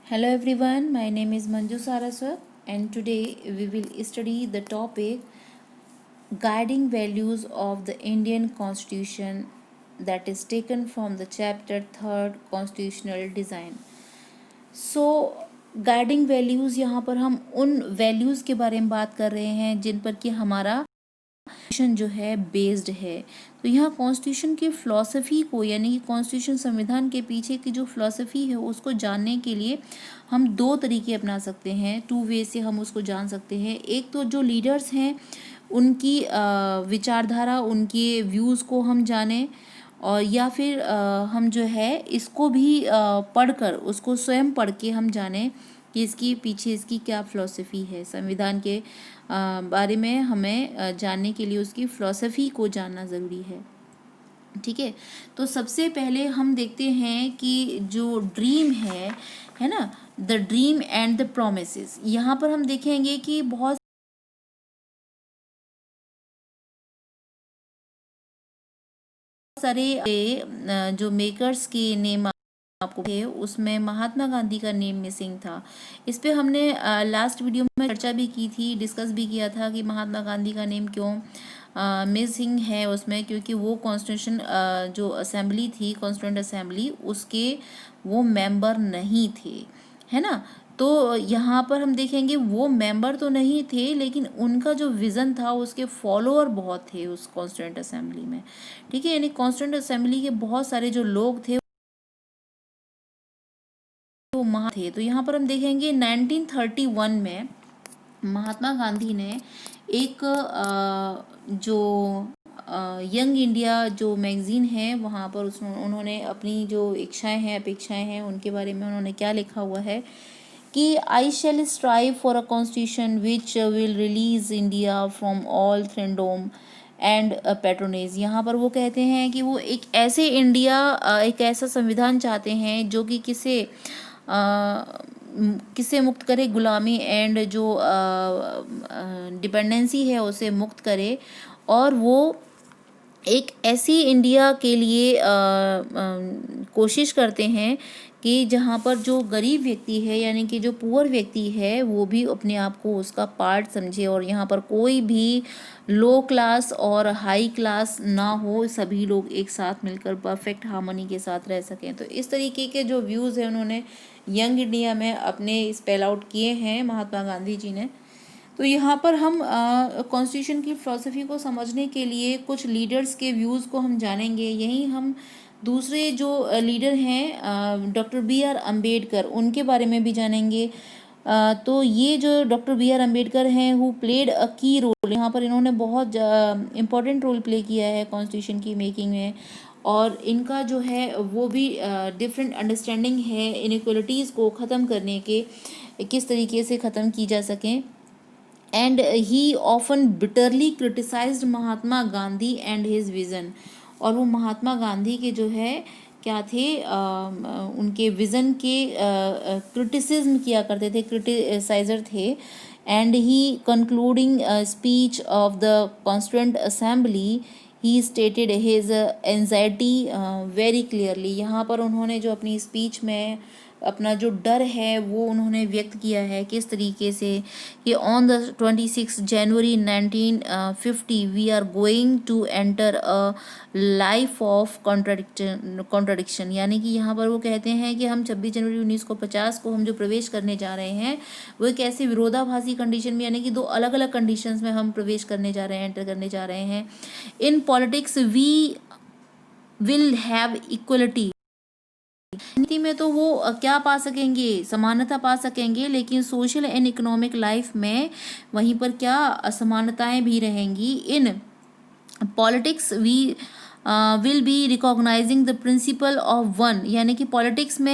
Hello everyone, my name is Manju Saraswat and today we will study the topic guiding values of the Indian Constitution that is taken from the chapter 3rd Constitutional Design. So guiding values यहाँ पर हम उन values के बारे में बात कर रहे हैं जिन पर कि हमारा कॉन्स्टिट्यूशन जो है बेस्ड है। तो यहाँ कॉन्स्टिट्यूशन की फ़िलॉसफी को यानी कि कॉन्स्टिट्यूशन संविधान के पीछे की जो फ़िलॉसफी है उसको जानने के लिए हम दो तरीके अपना सकते हैं, टू वे से हम उसको जान सकते हैं। एक तो जो लीडर्स हैं उनकी विचारधारा, उनके व्यूज़ को हम जानें, और या फिर हम जो है इसको भी पढ़कर उसको स्वयं पढ़ के हम जानें कि इसकी पीछे इसकी क्या फ़िलॉसफी है। संविधान के बारे में हमें जानने के लिए उसकी फ़िलॉसफी को जानना ज़रूरी है। ठीक है, तो सबसे पहले हम देखते हैं कि जो ड्रीम है ना, the dream and the promises. यहाँ पर हम देखेंगे कि बहुत सारे जो मेकर्स के नेम आपको थे उसमें महात्मा गांधी का नेम मिसिंग था। इस पे हमने लास्ट वीडियो में चर्चा भी की थी, डिस्कस भी किया था कि महात्मा गांधी का नेम क्यों मिसिंग है उसमें, क्योंकि वो कॉन्स्टिट्यूशन जो असेंबली थी, कॉन्स्टिट्यूंट असेंबली, उसके वो मेंबर नहीं थे, है ना। तो यहाँ पर हम देखेंगे वो मेंबर तो नहीं थे लेकिन उनका जो विज़न था उसके फॉलोअर बहुत थे उस कॉन्स्टिट्यूंट असेंबली में। ठीक है, यानी कॉन्स्टिट्यूंट असेंबली के बहुत सारे जो लोग थे वो महा थे। तो यहाँ पर हम देखेंगे 1931 में महात्मा गांधी ने एक जो यंग इंडिया जो मैगजीन है वहाँ पर उन्होंने अपनी जो इच्छाएं हैं, अपेक्षाएं हैं, उनके बारे में उन्होंने क्या लिखा हुआ है कि I shall strive for a constitution which will release India from all thraldom and patronage. यहाँ पर वो कहते हैं कि वो एक ऐसे इंडिया, एक ऐसा संविधान चाहते हैं जो कि किसे मुक्त करे, गुलामी एंड जो डिपेंडेंसी है उसे मुक्त करे, और वो एक ऐसी इंडिया के लिए कोशिश करते हैं कि जहाँ पर जो गरीब व्यक्ति है यानी कि जो पुअर व्यक्ति है वो भी अपने आप को उसका पार्ट समझे, और यहाँ पर कोई भी लो क्लास और हाई क्लास ना हो, सभी लोग एक साथ मिलकर परफेक्ट हार्मनी के साथ रह सकें। तो इस तरीके के जो व्यूज़ हैं उन्होंने यंग इंडिया में अपने स्पेल आउट किए हैं महात्मा गांधी जी ने। तो यहाँ पर हम कॉन्स्टिट्यूशन की फ़िलॉसफी को समझने के लिए कुछ लीडर्स के व्यूज़ को हम जानेंगे। यहीं हम दूसरे जो लीडर हैं डॉक्टर बी आर अम्बेडकर, उनके बारे में भी जानेंगे। तो ये जो डॉक्टर बी आर अम्बेडकर हैं हु प्लेड अ की रोल, यहाँ पर इन्होंने बहुत इम्पोर्टेंट रोल प्ले किया है कॉन्स्टिट्यूशन की मेकिंग में, और इनका जो है वो भी डिफरेंट अंडरस्टैंडिंग है इनइक्वलिटीज़ को ख़त्म करने के, किस तरीके से ख़त्म की जा सकें। And he often bitterly criticised Mahatma Gandhi and his vision. और वो महात्मा गांधी के जो है क्या थे, उनके विज़न के क्रिटिसिज्म किया करते थे, क्रिटिसाइजर थे। And he concluding speech of the constituent assembly he stated his anxiety very clearly. यहाँ पर उन्होंने जो अपनी स्पीच में अपना जो डर है वो उन्होंने व्यक्त किया है, किस तरीके से कि on the 26 January 1950 we are going to enter a life of contradiction. यानी कि यहाँ पर वो कहते हैं कि हम 26 जनवरी 1950 को हम जो प्रवेश करने जा रहे हैं वो एक ऐसी विरोधाभासी कंडीशन में, यानी कि दो अलग अलग कंडीशंस में हम प्रवेश करने जा रहे हैं, एंटर करने जा रहे हैं। In politics we will have equality. नीति में तो वो क्या पा सकेंगे, समानता पा सकेंगे, लेकिन सोशल एंड इकोनॉमिक लाइफ में वहीं पर क्या असमानताएं भी रहेंगी। In politics we will be recognising the principle of one, यानी कि पॉलिटिक्स में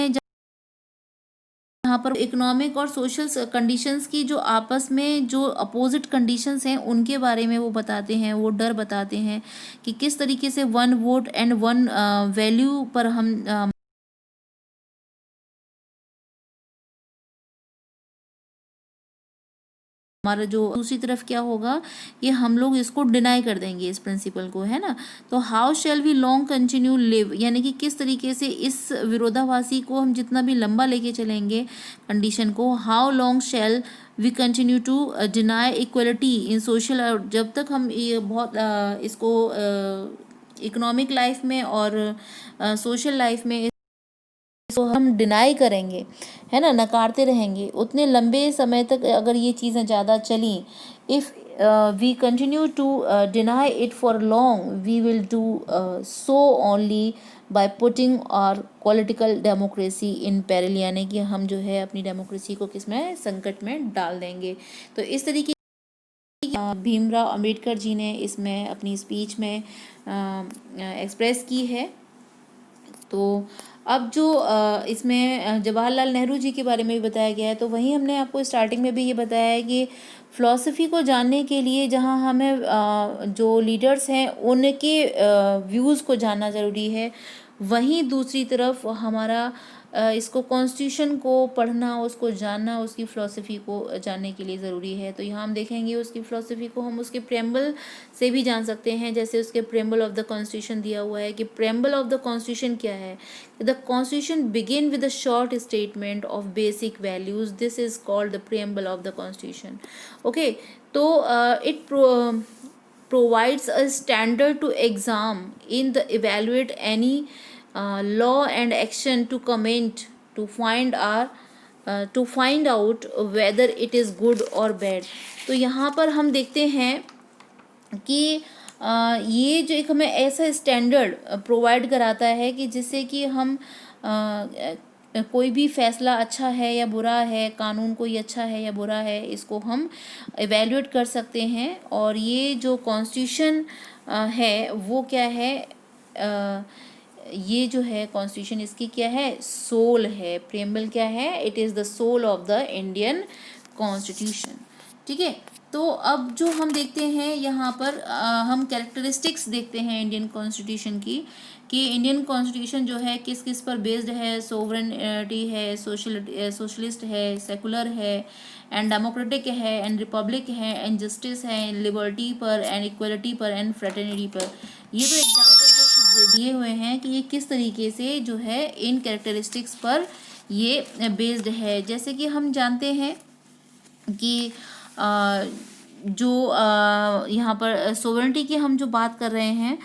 यहाँ पर इकोनॉमिक और सोशल कंडीशंस की जो आपस में जो अपोजिट कंडीशंस हैं उनके बारे में वो बताते हैं, वो डर बताते हैं कि किस तरीके से one vote and one value पर हम हमारा जो दूसरी तरफ क्या होगा कि हम लोग इसको डिनाई कर देंगे इस प्रिंसिपल को, है ना। तो how shall we long continue live, यानी कि किस तरीके से इस विरोधाभासी को हम जितना भी लंबा लेके चलेंगे कंडीशन को, how long shall we continue to deny equality in social, जब तक हम ये बहुत इसको इकोनॉमिक लाइफ में और सोशल लाइफ में इसको हम डिनाई करेंगे, है ना, नकारते रहेंगे, उतने लंबे समय तक अगर ये चीज़ें ज़्यादा चली, if we continue to deny it for long, we will do so only by putting our political democracy in peril, यानी कि हम जो है अपनी डेमोक्रेसी को किसमें, संकट में डाल देंगे। तो इस तरीके भीमराव अंबेडकर जी ने इसमें अपनी स्पीच में एक्सप्रेस की है। तो अब जो इसमें जवाहरलाल नेहरू जी के बारे में भी बताया गया है, तो वहीं हमने आपको स्टार्टिंग में भी ये बताया है कि फ़िलॉसफ़ी को जानने के लिए जहाँ हमें जो लीडर्स हैं उनके व्यूज़ को जानना ज़रूरी है, वहीं दूसरी तरफ हमारा इसको कॉन्स्टिट्यूशन को पढ़ना, उसको जानना, उसकी फ़िलॉसफ़ी को जानने के लिए ज़रूरी है। तो यहाँ हम देखेंगे उसकी फ़िलॉसफ़ी को हम उसके प्रेम्बल से भी जान सकते हैं। जैसे उसके प्रेम्बल ऑफ द कॉन्स्टिट्यूशन दिया हुआ है कि प्रेम्बल ऑफ द कॉन्स्टिट्यूशन क्या है, the constitution begin with a short statement of basic values, this is called the preamble of the constitution. Okay, तो it provides a standard to exam in the evaluate any law and action to comment to find out whether it is good or bad। तो यहाँ पर हम देखते हैं कि ये जो एक हमें ऐसा स्टैंडर्ड प्रोवाइड कराता है कि जिससे कि हम कोई भी फैसला अच्छा है या बुरा है, कानून कोई अच्छा है या बुरा है, इसको हम एवेल्यूएट कर सकते हैं। और ये जो कॉन्स्टिट्यूशन है वो क्या है, ये जो है कॉन्स्टिट्यूशन इसकी क्या है, सोल है। प्रेम्बल क्या है, it is the soul of the Indian constitution. ठीक है, तो अब जो हम देखते हैं यहाँ पर हम कैरेक्टरिस्टिक्स देखते हैं इंडियन कॉन्स्टिट्यूशन की, कि इंडियन कॉन्स्टिट्यूशन जो है किस किस पर बेस्ड है, सोवरेनिटी है, सोशलिस्ट है, सेकुलर है, एंड डेमोक्रेटिक है, एंड रिपब्लिक है, एंड जस्टिस है, लिबर्टी पर, एंड इक्वलिटी पर, एंड फ्रेटर्निटी पर। ये तो एग्जाम्पल जो दिए हुए हैं कि ये किस तरीके से जो है इन कैरेक्टरिस्टिक्स पर ये बेस्ड है। जैसे कि हम जानते हैं कि जो यहाँ पर सोवरेनिटी की हम जो बात कर रहे हैं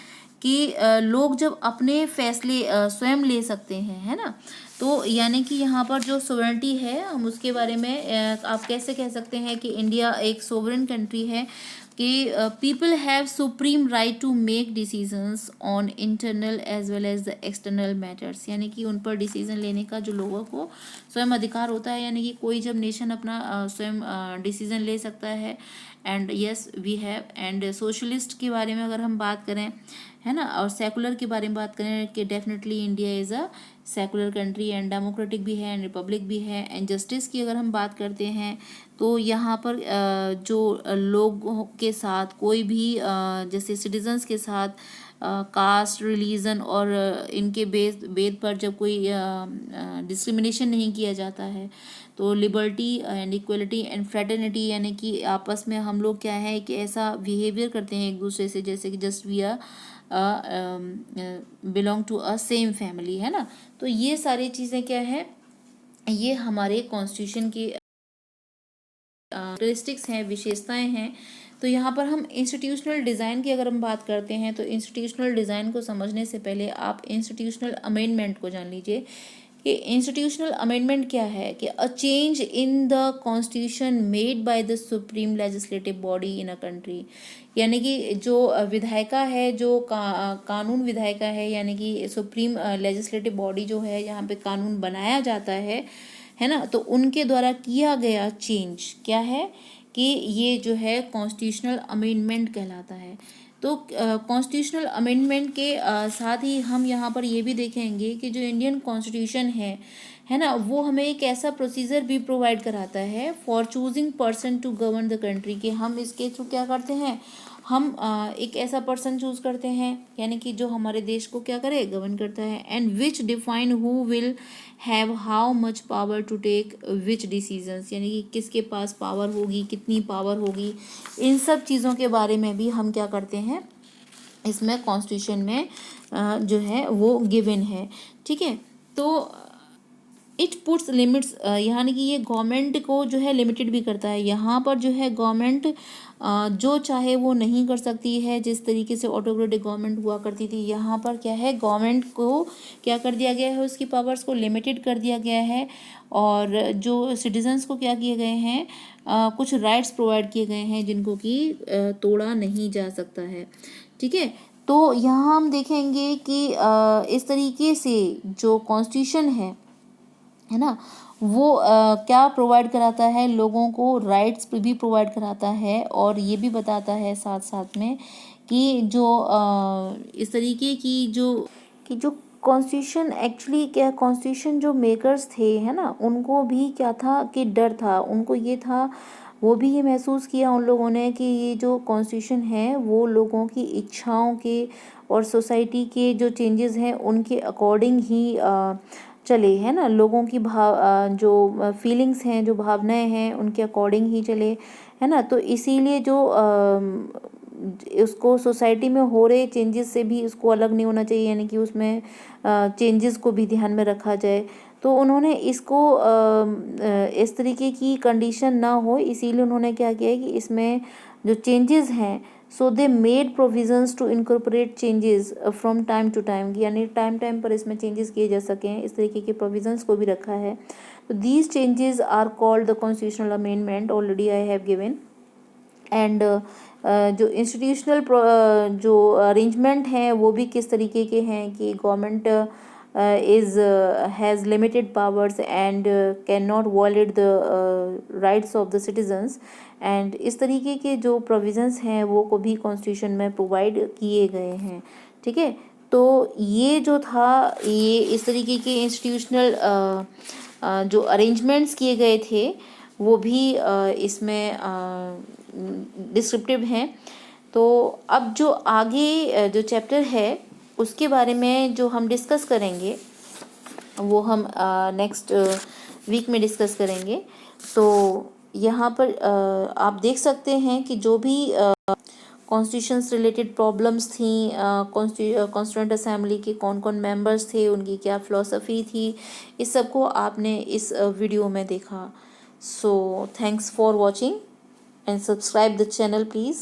कि लोग जब अपने फैसले स्वयं ले सकते हैं, है ना, तो यानी कि यहाँ पर जो सोवरेनिटी है हम उसके बारे में आप कैसे कह सकते हैं कि इंडिया एक सोवरेन कंट्री है, कि people have supreme right to make decisions on internal as well as the external matters, यानी कि उन पर डिसीजन लेने का जो लोगों को स्वयं अधिकार होता है, यानी कि कोई जब नेशन अपना स्वयं डिसीजन ले सकता है। And yes we have, and socialist के बारे में अगर हम बात करें, है ना, और सेकुलर के बारे में बात करें कि definitely India is a secular country, and democratic भी है, एंड रिपब्लिक भी है। एंड जस्टिस की अगर हम बात करते हैं तो यहाँ पर जो लोगों के साथ कोई भी जैसे सिटीजन्स के साथ कास्ट, रिलीजन और इनके बेद पर जब कोई डिस्क्रिमिनेशन नहीं किया जाता है, तो liberty and equality and fraternity, यानी कि आपस में हम लोग क्या है कि ऐसा बिहेवियर करते हैं एक दूसरे से जैसे कि just we are belong to a same family, है ना। तो ये सारी चीज़ें क्या है, ये हमारे कॉन्स्टिट्यूशन की कैरेक्टरिस्टिक्स हैं, विशेषताएं हैं। तो यहाँ पर हम इंस्टीट्यूशनल डिज़ाइन की अगर हम बात करते हैं, तो इंस्टीट्यूशनल डिज़ाइन को समझने से पहले आप इंस्टीट्यूशनल अमेंडमेंट को जान लीजिए कि इंस्टीट्यूशनल अमेंडमेंट क्या है, कि a change in the constitution made by the supreme legislative body in a country, यानी कि जो विधायिका है, जो कानून विधायिका है, यानी कि सुप्रीम लेजिस्लेटिव बॉडी जो है यहाँ पे कानून बनाया जाता है ना, तो उनके द्वारा किया गया चेंज क्या है कि ये जो है कॉन्स्टिट्यूशनल अमेंडमेंट कहलाता है। तो कॉन्स्टिट्यूशनल अमेंडमेंट के साथ ही हम यहाँ पर ये भी देखेंगे कि जो इंडियन कॉन्स्टिट्यूशन है ना, वो हमें एक ऐसा प्रोसीजर भी प्रोवाइड कराता है for choosing person to govern the country, कि हम इसके थ्रू क्या करते हैं, हम एक ऐसा पर्सन चूज करते हैं, यानी कि जो हमारे देश को क्या करे, गवर्न करता है। And which define who will have how much power to take which decisions, यानी कि किसके पास पावर होगी, कितनी पावर होगी, इन सब चीज़ों के बारे में भी हम क्या करते हैं, इसमें कॉन्स्टिट्यूशन में जो है वो गिवन है। ठीक है, तो इट पुट्स लिमिट्स, यानी कि ये गवर्नमेंट को जो है लिमिटेड भी करता है। यहाँ पर जो है गवर्नमेंट जो चाहे वो नहीं कर सकती है, जिस तरीके से ऑटोक्रेटिक गवर्नमेंट हुआ करती थी, यहाँ पर क्या है, गवर्नमेंट को क्या कर दिया गया है, उसकी पावर्स को लिमिटेड कर दिया गया है। और जो सिटीजन्स को क्या किए गए हैं, कुछ राइट्स प्रोवाइड किए गए हैं जिनको कि तोड़ा नहीं जा सकता है। ठीक है, तो यहाँ हम देखेंगे कि इस तरीके से जो कॉन्स्टिट्यूशन है ना, वो क्या प्रोवाइड कराता है, लोगों को राइट्स भी प्रोवाइड कराता है, और ये भी बताता है साथ साथ में कि जो इस तरीके की जो कॉन्स्टिट्यूशन एक्चुअली क्या, कॉन्स्टिट्यूशन जो मेकर्स थे है ना, उनको भी क्या था कि डर था, उनको ये था, वो भी ये महसूस किया उन लोगों ने कि ये जो कॉन्स्टिट्यूशन है वो लोगों की इच्छाओं के और सोसाइटी के जो चेंजेस हैं उनके अकॉर्डिंग ही चले, है ना, लोगों की जो फीलिंग्स हैं, जो भावनाएं हैं, उनके अकॉर्डिंग ही चले, है ना। तो इसीलिए जो उसको सोसाइटी में हो रहे चेंजेस से भी उसको अलग नहीं होना चाहिए, यानी कि उसमें चेंजेस को भी ध्यान में रखा जाए। तो उन्होंने इसको इस तरीके की कंडीशन ना हो, इसीलिए उन्होंने क्या किया है कि इसमें जो चेंजेस हैं, so they made provisions to incorporate changes from time to time, यानी टाइम टाइम पर इसमें चेंजेस किए जा सकें, इस तरीके के प्रोविजंस को भी रखा है। तो these changes are called the constitutional amendment, already I have given. And जो इंस्टीट्यूशनल जो अरेंजमेंट हैं वो भी किस तरीके के हैं कि government has limited powers and can not violate the rights of the citizens, and इस तरीके के जो प्रोविजंस हैं वो को भी कॉन्स्टिट्यूशन में प्रोवाइड किए गए हैं। ठीक है, तो ये जो था, ये इस तरीके के इंस्टीट्यूशनल जो अरेंजमेंट्स किए गए थे वो भी इसमें डिस्क्रिप्टिव हैं। तो अब जो आगे जो चैप्टर है उसके बारे में जो हम डिस्कस करेंगे वो हम नेक्स्ट वीक में डिस्कस करेंगे। तो यहाँ पर आप देख सकते हैं कि जो भी कॉन्स्टिट्यूशन से रिलेटेड प्रॉब्लम्स थी, कॉन्स्टिट्यूएंट असेंबली के कौन कौन मेंबर्स थे, उनकी क्या फ़िलॉसफ़ी थी, इस सब को आपने इस वीडियो में देखा। So thanks for watching and subscribe the channel please.